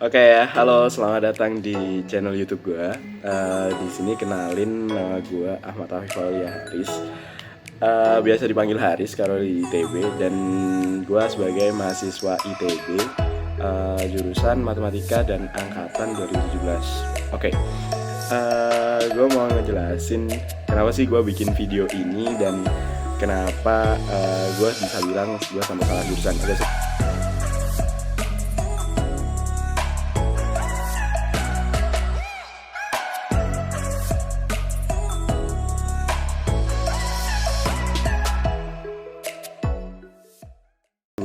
Oke ya, halo, selamat datang di channel YouTube gue. Di sini kenalin nama gue Ahmad Afif Aulia Haris. Biasa dipanggil Haris kalau di ITB, dan gue sebagai mahasiswa ITB, jurusan Matematika dan Angkatan 2017. Oke, gue mau ngejelasin kenapa sih gue bikin video ini dan kenapa gue bisa bilang gue sama salah jurusan.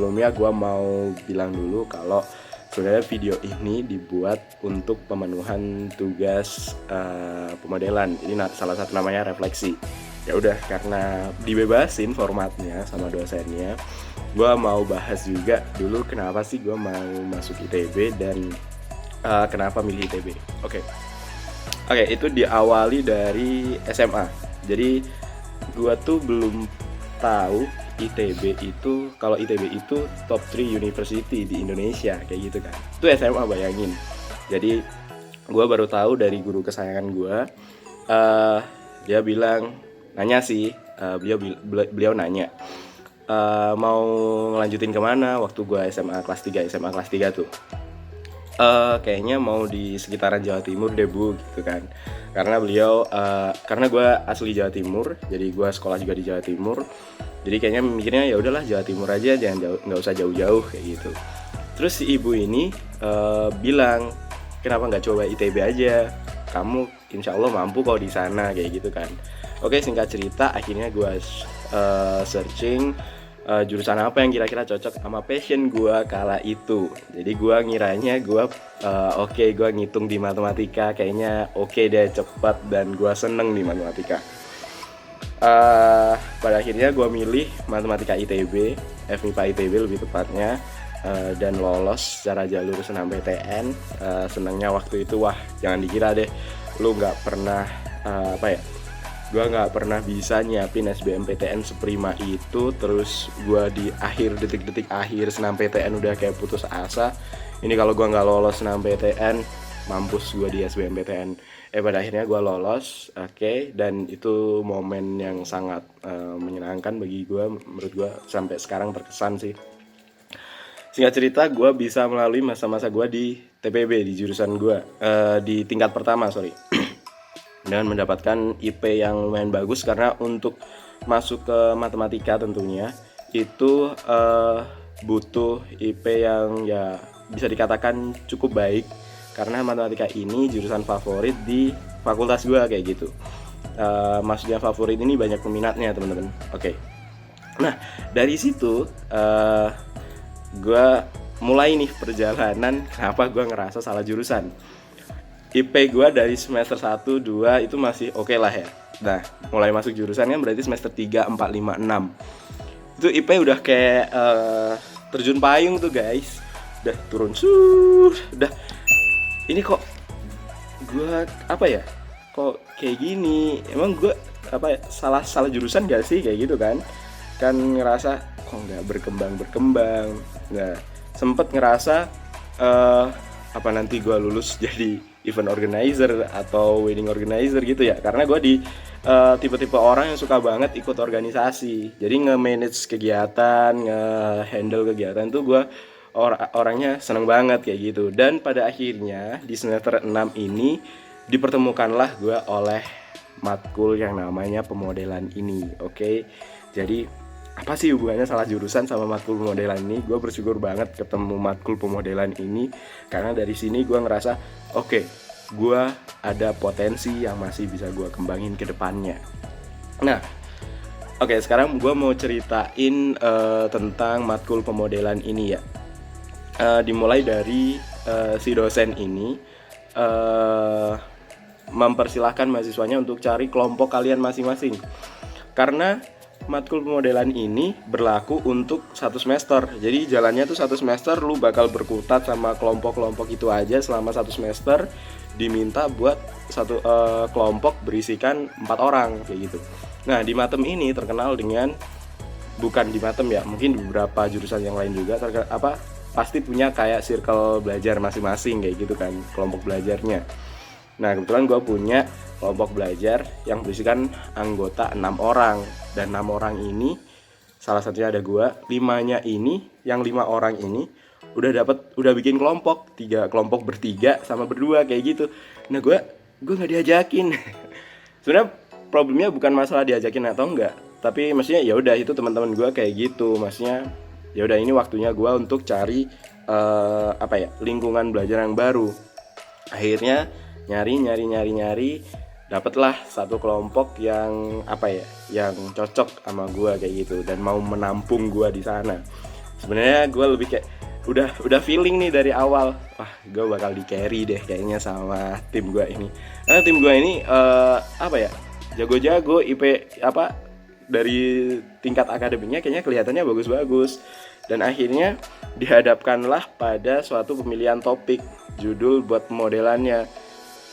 Sebelumnya gue mau bilang dulu kalau sebenarnya video ini dibuat untuk pemenuhan tugas pemodelan. Ini salah satu namanya refleksi. Ya udah, karena dibebasin formatnya sama dosennya, gue mau bahas juga dulu kenapa sih gue mau masuk ITB dan kenapa milih ITB. Oke, itu diawali dari SMA. Jadi gue tuh belum tahu ITB itu, kalau ITB itu top 3 university di Indonesia kayak gitu kan. Itu SMA, bayangin. Jadi gue baru tahu dari guru kesayangan gue. Dia bilang, beliau nanya mau ngelanjutin kemana waktu gue SMA kelas 3 tuh. Kayaknya mau di sekitaran Jawa Timur deh bu, gitu kan. Karena gue asli Jawa Timur, jadi gue sekolah juga di Jawa Timur. Jadi kayaknya mikirnya ya udahlah Jawa Timur aja, nggak usah jauh-jauh kayak gitu. Terus si ibu ini bilang, kenapa nggak coba ITB aja? Kamu insya Allah mampu kok di sana kayak gitu kan. Oke, singkat cerita akhirnya gue searching jurusan apa yang kira-kira cocok sama passion gue kala itu. Jadi gue ngiranya gue ngitung di matematika kayaknya oke deh, cepat, dan gue seneng di matematika. Pada akhirnya gue milih matematika ITB, FMIPA ITB lebih tepatnya, dan lolos secara jalur SNMPTN. Senangnya waktu itu, wah jangan dikira deh, lu nggak pernah gue nggak pernah bisa nyiapin SBMPTN seprima itu. Terus gue di detik-detik akhir SNMPTN udah kayak putus asa. Ini kalau gue nggak lolos SNMPTN, mampus gue di SBMPTN. Pada akhirnya gue lolos, dan itu momen yang sangat menyenangkan bagi gue. Menurut gue sampai sekarang berkesan sih. Singkat cerita, gue bisa melalui masa-masa gue di TPB, di jurusan gue, di tingkat pertama dengan mendapatkan IP yang lumayan bagus. Karena untuk masuk ke matematika tentunya itu butuh IP yang ya bisa dikatakan cukup baik, karena matematika ini jurusan favorit di fakultas gue kayak gitu. Maksudnya favorit ini banyak peminatnya teman-teman. Nah dari situ gue mulai nih perjalanan kenapa gue ngerasa salah jurusan. IP gue dari semester 1, 2 itu masih oke lah ya. Nah mulai masuk jurusan kan berarti semester 3, 4, 5, 6 itu IP udah kayak terjun payung tuh guys. Udah turun udah ini kok gue kok kayak gini, emang gue salah jurusan gak sih kayak gitu kan ngerasa kok nggak berkembang. Nah sempet ngerasa nanti gue lulus jadi event organizer atau wedding organizer gitu ya, karena gue di tipe-tipe orang yang suka banget ikut organisasi. Jadi nge-manage kegiatan, nge-handle kegiatan tuh gue orangnya seneng banget kayak gitu. Dan pada akhirnya di semester 6 ini dipertemukanlah gue oleh matkul yang namanya pemodelan ini. Jadi apa sih hubungannya salah jurusan sama matkul pemodelan ini? Gue bersyukur banget ketemu matkul pemodelan ini, karena dari sini gue ngerasa gue ada potensi yang masih bisa gue kembangin ke depannya. Nah sekarang gue mau ceritain tentang matkul pemodelan ini ya. Dimulai dari si dosen ini mempersilahkan mahasiswanya untuk cari kelompok kalian masing-masing, karena matkul pemodelan ini berlaku untuk 1 semester. Jadi jalannya tuh 1 semester lu bakal berkutat sama kelompok-kelompok itu aja selama 1 semester. Diminta buat satu kelompok berisikan 4 orang kayak gitu. Nah di Matem ini terkenal dengan, bukan di Matem ya, mungkin di beberapa jurusan yang lain juga pasti punya kayak circle belajar masing-masing kayak gitu kan, kelompok belajarnya. Nah kebetulan gue punya kelompok belajar yang berisikan anggota 6 orang, dan 6 orang ini salah satunya ada gue, 5-nya ini, yang 5 orang ini udah bikin kelompok, 3 kelompok bertiga sama berdua kayak gitu. Nah gue nggak diajakin. Sebenarnya problemnya bukan masalah diajakin atau enggak, tapi maksudnya ya udah itu teman-teman gue kayak gitu, maksudnya ya udah ini waktunya gue untuk cari lingkungan belajar yang baru. Akhirnya nyari dapatlah satu kelompok yang yang cocok sama gue kayak gitu dan mau menampung gue di sana. Sebenarnya gue lebih kayak udah feeling nih dari awal, wah gue bakal di carry deh kayaknya sama tim gue ini, karena tim gue ini jago-jago, IP dari tingkat akademiknya kayaknya kelihatannya bagus-bagus. Dan akhirnya dihadapkanlah pada suatu pemilihan topik judul buat pemodelannya.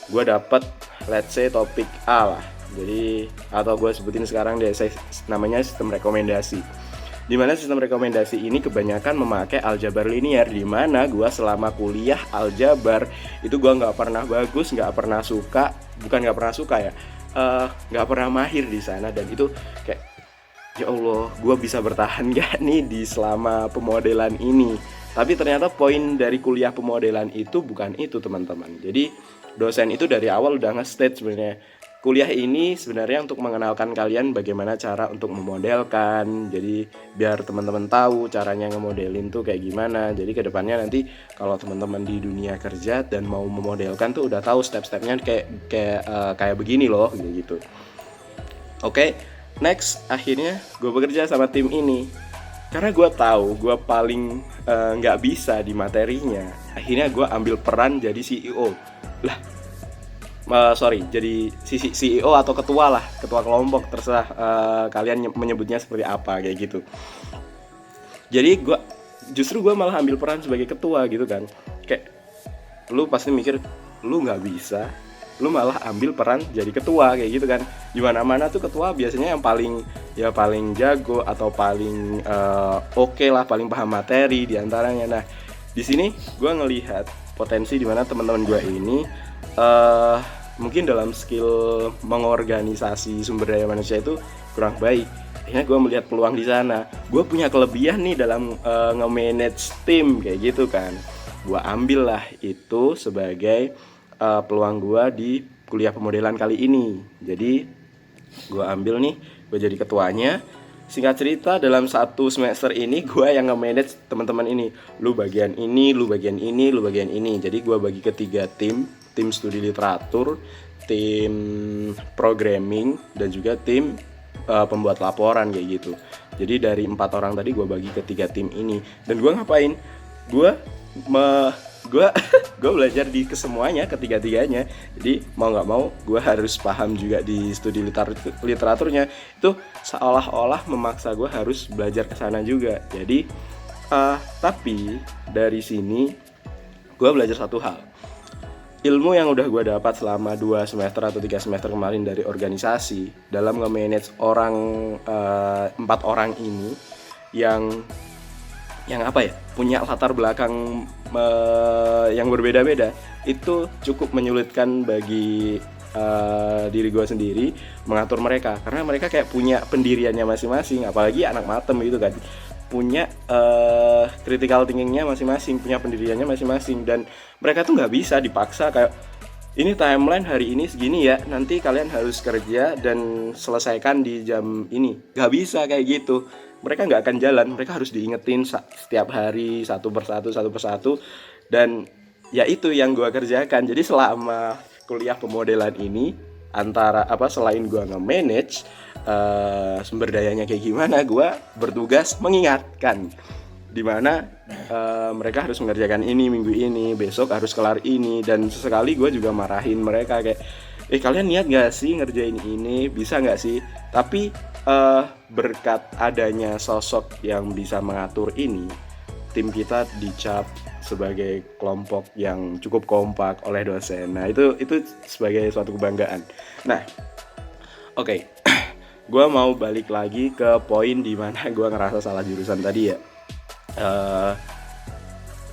Gue dapet let's say topik A lah, jadi atau gue sebutin sekarang deh, namanya sistem rekomendasi. Dimana sistem rekomendasi ini kebanyakan memakai aljabar linear, dimana gue selama kuliah aljabar itu gue nggak pernah bagus, nggak pernah suka nggak pernah mahir di sana. Dan itu kayak ya Allah, gue bisa bertahan gak nih di selama pemodelan ini. Tapi ternyata poin dari kuliah pemodelan itu bukan itu teman-teman. Jadi dosen itu dari awal udah nge-state sebenarnya kuliah ini sebenarnya untuk mengenalkan kalian bagaimana cara untuk memodelkan. Jadi biar teman-teman tahu caranya ngemodelin tuh kayak gimana. Jadi kedepannya nanti kalau teman-teman di dunia kerja dan mau memodelkan tuh udah tahu step-stepnya kayak begini loh gitu. Oke, next akhirnya gue bekerja sama tim ini karena gue tahu gue paling nggak bisa di materinya. Akhirnya gue ambil peran jadi CEO lah. Jadi CEO atau ketua lah, ketua kelompok, terserah kalian menyebutnya seperti apa kayak gitu. Jadi justru gue malah ambil peran sebagai ketua gitu kan. Kayak lu pasti mikir lu nggak bisa, lu malah ambil peran jadi ketua kayak gitu kan. Di mana-mana tuh ketua biasanya yang paling jago atau paling oke lah, paling paham materi diantaranya. Nah di sini gue ngelihat potensi di mana teman-teman gue ini mungkin dalam skill mengorganisasi sumber daya manusia itu kurang baik. Akhirnya gue melihat peluang di sana. Gue punya kelebihan nih dalam nge-manage tim kayak gitu kan. Gue ambil lah itu sebagai peluang gue di kuliah pemodelan kali ini. Jadi gue ambil nih, gue jadi ketuanya. Singkat cerita dalam 1 semester ini gue yang nge-manage teman-teman ini. Lu bagian ini, lu bagian ini, lu bagian ini. Jadi gue bagi ke 3 tim studi literatur, tim programming, dan juga tim pembuat laporan kayak gitu. Jadi dari 4 orang tadi gue bagi ke 3 tim ini. Dan gue ngapain? Gue belajar di kesemuanya, ketiga-tiganya. Jadi mau nggak mau gue harus paham juga di studi literaturnya. Itu seolah-olah memaksa gue harus belajar ke sana juga. Jadi tapi dari sini gue belajar satu hal. Ilmu yang udah gue dapat selama 2 semester atau 3 semester kemarin dari organisasi dalam nge-manage 4 orang ini yang punya latar belakang yang berbeda-beda, itu cukup menyulitkan bagi diri gue sendiri mengatur mereka, karena mereka kayak punya pendiriannya masing-masing, apalagi anak matem gitu kan, punya critical thinkingnya masing-masing, punya pendiriannya masing-masing, dan mereka tuh nggak bisa dipaksa kayak ini timeline hari ini segini ya, nanti kalian harus kerja dan selesaikan di jam ini. Nggak bisa kayak gitu. Mereka nggak akan jalan, mereka harus diingetin setiap hari satu persatu, dan ya itu yang gue kerjakan. Jadi selama kuliah pemodelan ini, selain gue nge-manage sumber dayanya kayak gimana, gue bertugas mengingatkan dimana mereka harus mengerjakan ini minggu ini, besok harus kelar ini, dan sesekali gue juga marahin mereka kayak kalian niat gak sih ngerjain ini, bisa gak sih? Tapi berkat adanya sosok yang bisa mengatur ini, tim kita dicap sebagai kelompok yang cukup kompak oleh dosen. Nah itu sebagai suatu kebanggaan. Nah oke. Gue mau balik lagi ke poin dimana gue ngerasa salah jurusan tadi ya.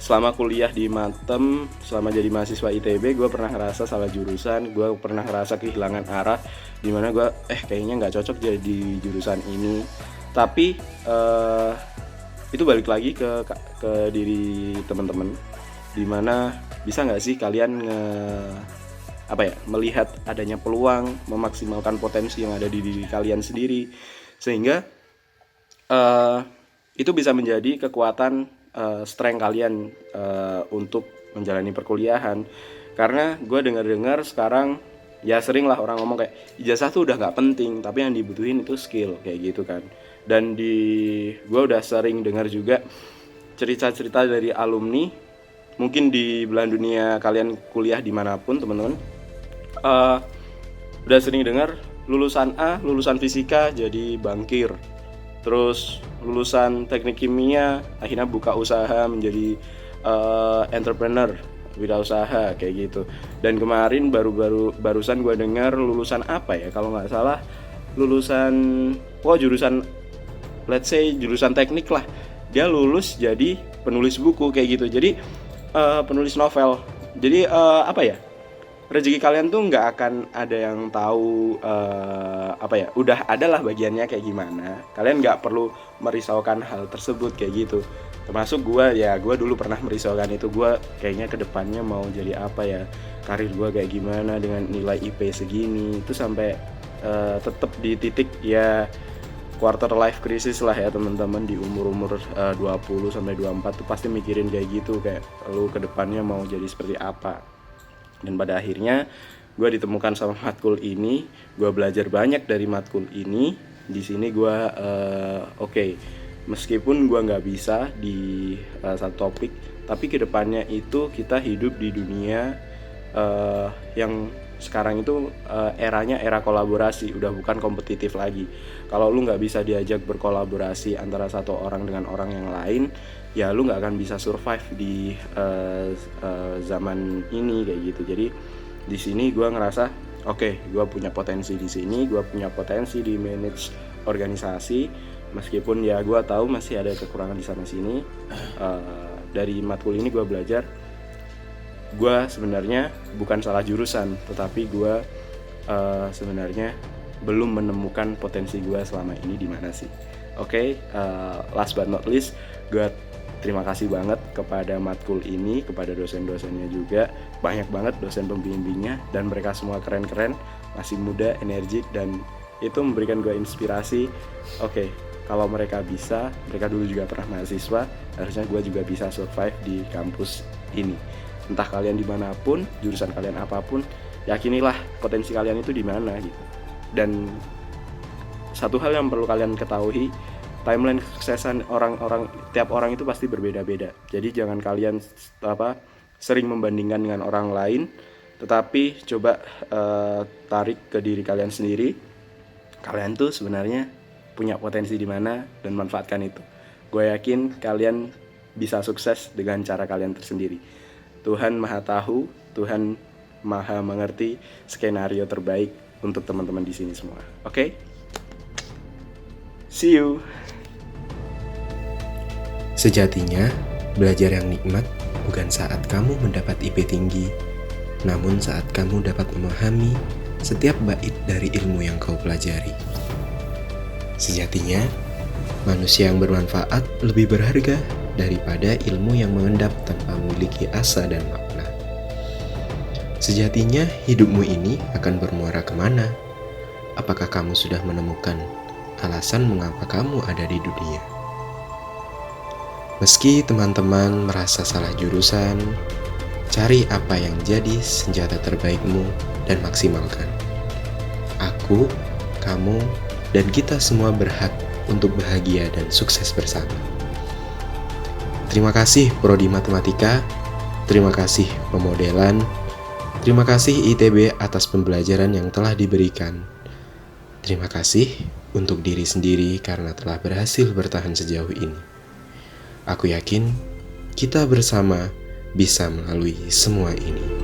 selama kuliah di Matem, selama jadi mahasiswa ITB, gue pernah ngerasa salah jurusan, gue pernah ngerasa kehilangan arah, dimana gue kayaknya nggak cocok jadi jurusan ini. Tapi itu balik lagi ke diri teman-teman, dimana bisa nggak sih kalian melihat adanya peluang, memaksimalkan potensi yang ada di diri kalian sendiri, sehingga itu bisa menjadi kekuatan, strength kalian untuk menjalani perkuliahan. Karena gue dengar sekarang ya sering lah orang ngomong kayak ijazah tuh udah nggak penting, tapi yang dibutuhin itu skill kayak gitu kan. Dan gue udah sering dengar juga cerita-cerita dari alumni, mungkin di belahan dunia kalian kuliah dimanapun teman-teman, udah sering dengar lulusan A, lulusan fisika jadi bankir, terus lulusan teknik kimia akhirnya buka usaha menjadi entrepreneur, wirausaha kayak gitu. Dan kemarin barusan gue dengar lulusan apa ya, kalau nggak salah lulusan jurusan let's say jurusan teknik lah, dia lulus jadi penulis buku kayak gitu, jadi penulis novel. Jadi rezeki kalian tuh nggak akan ada yang tahu udah adalah bagiannya kayak gimana. Kalian nggak perlu merisaukan hal tersebut kayak gitu. Termasuk gue dulu pernah merisaukan itu. Gue kayaknya kedepannya mau jadi apa ya, karir gue kayak gimana dengan nilai IP segini. Itu sampai tetap di titik ya quarter life crisis lah ya teman-teman, di umur 20 sampai 24 tuh pasti mikirin kayak gitu, kayak lu kedepannya mau jadi seperti apa. Dan pada akhirnya gue ditemukan sama matkul ini, gue belajar banyak dari matkul ini. Di sini gue meskipun gue nggak bisa di satu topik, tapi kedepannya itu kita hidup di dunia yang sekarang itu eranya era kolaborasi, udah bukan kompetitif lagi. Kalau lu nggak bisa diajak berkolaborasi antara satu orang dengan orang yang lain, ya lu nggak akan bisa survive di zaman ini kayak gitu. Jadi di sini gue ngerasa gue punya potensi di sini, gue punya potensi di manage organisasi, meskipun ya gue tahu masih ada kekurangan di sana sini. Dari matkul ini gue belajar, gue sebenarnya bukan salah jurusan, tetapi gue sebenarnya belum menemukan potensi gue selama ini di mana sih. Last but not least, gue terima kasih banget kepada matkul ini, kepada dosen-dosennya juga. Banyak banget dosen pembimbingnya, dan mereka semua keren-keren, masih muda, energik, dan itu memberikan gue inspirasi. Kalau mereka bisa, mereka dulu juga pernah mahasiswa, harusnya gue juga bisa survive di kampus ini. Entah kalian dimanapun, jurusan kalian apapun, yakinilah potensi kalian itu di mana gitu. Dan satu hal yang perlu kalian ketahui, timeline kesuksesan tiap orang itu pasti berbeda-beda. Jadi jangan kalian sering membandingkan dengan orang lain, tetapi coba tarik ke diri kalian sendiri. Kalian tuh sebenarnya punya potensi di mana, dan manfaatkan itu. Gue yakin kalian bisa sukses dengan cara kalian tersendiri. Tuhan Maha Tahu, Tuhan Maha mengerti skenario terbaik untuk teman-teman di sini semua. See you. Sejatinya, belajar yang nikmat bukan saat kamu mendapat IP tinggi, namun saat kamu dapat memahami setiap bait dari ilmu yang kau pelajari. Sejatinya, manusia yang bermanfaat lebih berharga daripada ilmu yang mengendap tanpa memiliki asa dan makna. Sejatinya, hidupmu ini akan bermuara kemana? Apakah kamu sudah menemukan alasan mengapa kamu ada di dunia? Meski teman-teman merasa salah jurusan, cari apa yang jadi senjata terbaikmu dan maksimalkan. Aku, kamu, dan kita semua berhak untuk bahagia dan sukses bersama. Terima kasih Prodi Matematika, terima kasih pemodelan, terima kasih ITB atas pembelajaran yang telah diberikan. Terima kasih untuk diri sendiri karena telah berhasil bertahan sejauh ini. Aku yakin kita bersama bisa melalui semua ini.